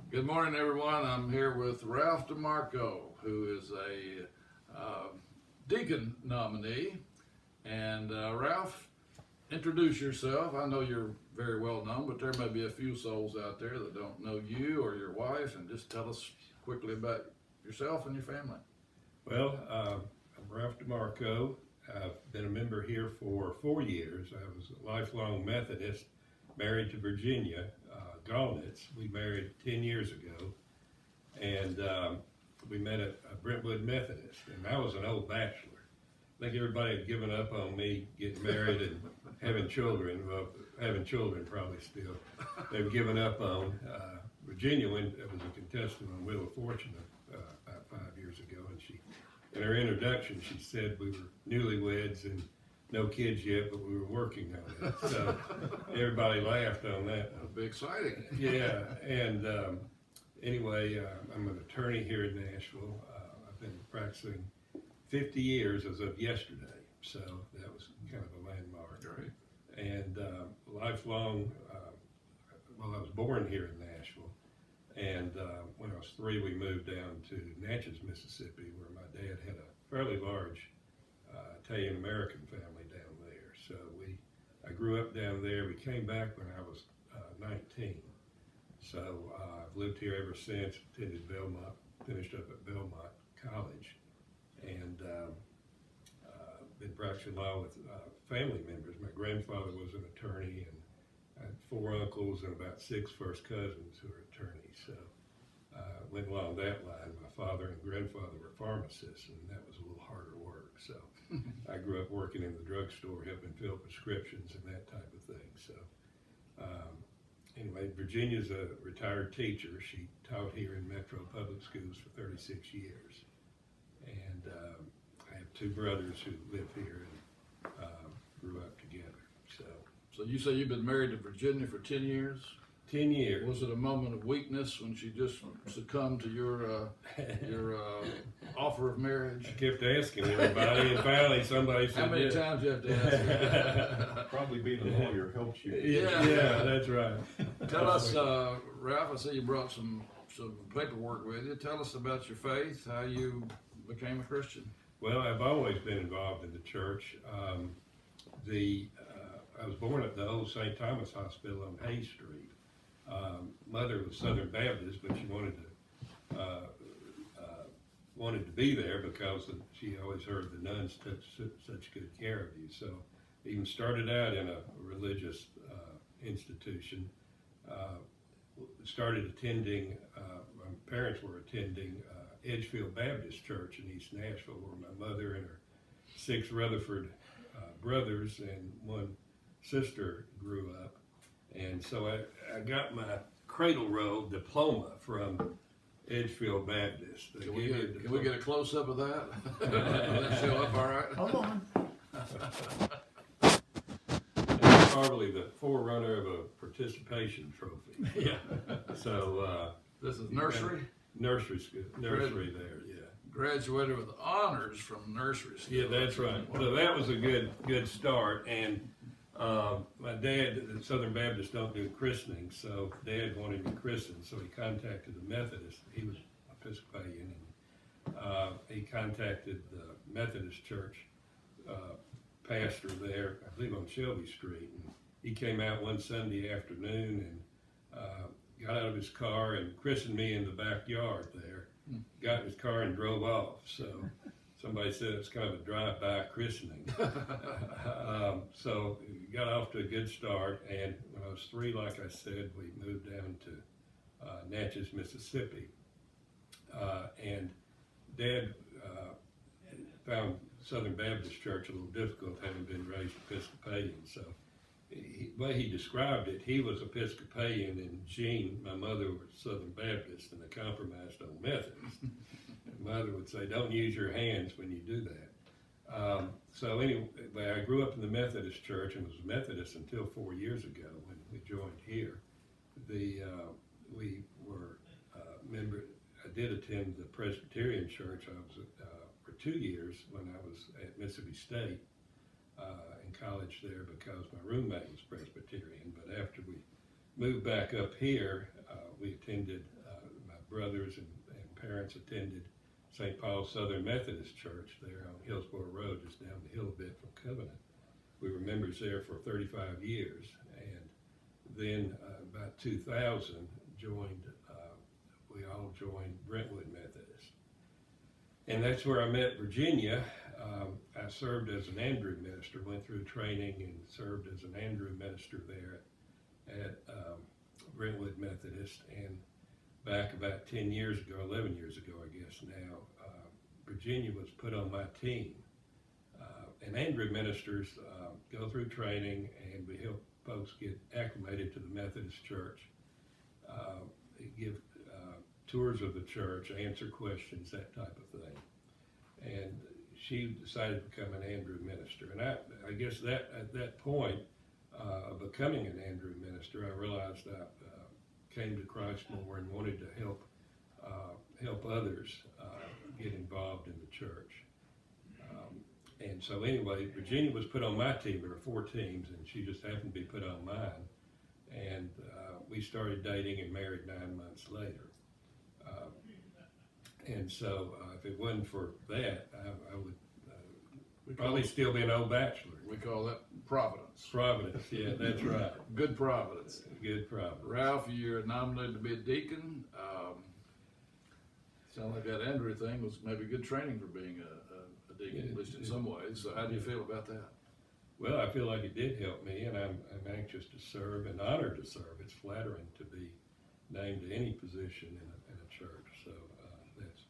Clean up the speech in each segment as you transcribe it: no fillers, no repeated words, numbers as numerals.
Good morning, everyone. I'm here with Ralph Demarco, who is a Deacon nominee. And Ralph, introduce yourself. I know you're very well known, but there may be a few souls out there that don't know you or your wife, and just tell us quickly about yourself and your family. Well, I'm Ralph Demarco. I've been a member here for 4 years. I was a lifelong Methodist, married to Virginia Gaunitz. We married 10 years ago, and we met at Brentwood Methodist, and I was an old bachelor. I think everybody had given up on me getting married and having children. Well, having children probably still. They've given up on. Virginia was a contestant on Wheel of Fortune about 5 years ago, and in her introduction, she said we were newlyweds and no kids yet, but we were working on it. So everybody laughed on that. That'll be exciting. Yeah, and anyway, I'm an attorney here in Nashville. I've been practicing 50 years as of yesterday, so that was kind of a landmark. Great. And lifelong, well, I was born here in Nashville, and when I was 3, we moved down to Natchez, Mississippi, where my dad had a fairly large Italian-American family down there. So I grew up down there. We came back when I was 19. So I've lived here ever since, attended Belmont, finished up at Belmont College, and been practicing law with family members. My grandfather was an attorney, and I had 4 uncles and about 6 first cousins who were attorneys. So went along that line. My father and grandfather were pharmacists, and that was a little harder work. So I grew up working in the drugstore, helping fill prescriptions and that type of thing. So anyway, Virginia's a retired teacher. She taught here in Metro Public Schools for 36 years. And I have 2 brothers who live here and grew up together. So you say you've been married to Virginia for 10 years? 10 years. Was it a moment of weakness when she just succumbed to your offer of marriage? I kept asking everybody, and finally somebody said, how many times you have to ask her? Probably being a lawyer helps you. Yeah, that's right. Tell us, Ralph, I see you brought some paperwork with you. Tell us about your faith, how you became a Christian. Well, I've always been involved in the church. I was born at the old St. Thomas Hospital on Hay Street. Mother was Southern Baptist, but she wanted to be there because she always heard the nuns took such good care of you. So even started out in a religious institution. Started attending, my parents were attending Edgefield Baptist Church in East Nashville, where my mother and her 6 Rutherford brothers and 1 sister grew up. And so I got my cradle roll diploma from Edgefield Baptist. Can we get a close-up of that? Will that show up all right? Hold on. It's probably the forerunner of a participation trophy. Yeah. So This is nursery? Nursery school, nursery there, yeah. Graduated with honors from nursery school. Yeah, that's right. So that was a good start. And my dad, the Southern Baptists don't do christening, so Dad wanted me christened, so he contacted the Methodist. He was Episcopalian, and he contacted the Methodist Church pastor there, I believe on Shelby Street. And he came out one Sunday afternoon and got out of his car and christened me in the backyard there. Got in his car and drove off. So somebody said it's kind of a drive-by christening. So we got off to a good start, and when I was 3, like I said, we moved down to Natchez, Mississippi. And Dad found Southern Baptist Church a little difficult, having been raised Episcopalian. So the way he described it, he was Episcopalian, and Jean, my mother, was Southern Baptist, and they compromised on Methodist. Mother would say, don't use your hands when you do that. So anyway, I grew up in the Methodist church and was Methodist until 4 years ago when we joined here. We were I did attend the Presbyterian church. I was for 2 years when I was at Mississippi State in college there because my roommate was Presbyterian. But after we moved back up here, we attended brothers and parents attended St. Paul's Southern Methodist Church there on Hillsborough Road, just down the hill a bit from Covenant. We were members there for 35 years, and then about 2000 we all joined Brentwood Methodist. And that's where I met Virginia. I served as an Andrew minister, went through training and served as an Andrew minister there at Brentwood Methodist. And back about 10 years ago, 11 years ago, I guess now, Virginia was put on my team. And Andrew ministers go through training, and we help folks get acclimated to the Methodist Church, give tours of the church, answer questions, that type of thing. And she decided to become an Andrew minister. And I guess that at that point of becoming an Andrew minister, I realized I came to Christ more and wanted to help others get involved in the church. And so anyway, Virginia was put on my team. There were 4 teams, and she just happened to be put on mine. And we started dating and married 9 months later. And so if it wasn't for that, I would probably still be an old bachelor. We call that providence. Providence, yeah, that's right. Good providence. Good providence. Ralph, you're nominated to be a deacon. Sounds like that Andrew thing was maybe good training for being a deacon, at least in some ways. So how do you feel about that? Well, I feel like it did help me, and I'm anxious to serve and honored to serve. It's flattering to be named to any position in a church. So that's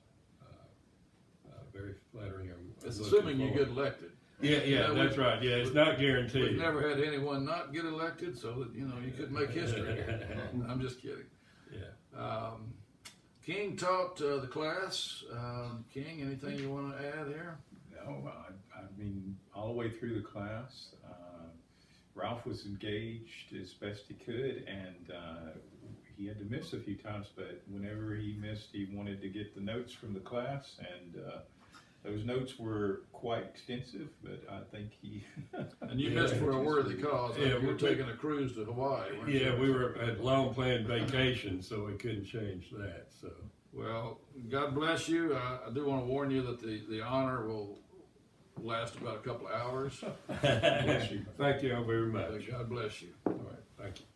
very flattering. It's assuming you get elected. Yeah, that's right. Yeah, it's not guaranteed. We've never had anyone not get elected, so that you could make history. I'm just kidding. Yeah. King taught the class. King, anything you want to add here? No, I mean, all the way through the class, Ralph was engaged as best he could, and he had to miss a few times, but whenever he missed, he wanted to get the notes from the class, and those notes were quite extensive, but I think he... And you missed for a worthy cause. Yeah, you were taking a cruise to Hawaii. Weren't Yeah, you? we were at long planned vacation, so we couldn't change that. So, well, God bless you. I do want to warn you that the honor will last about a couple of hours. Bless you. Thank you all very much. God bless you. All right, thank you.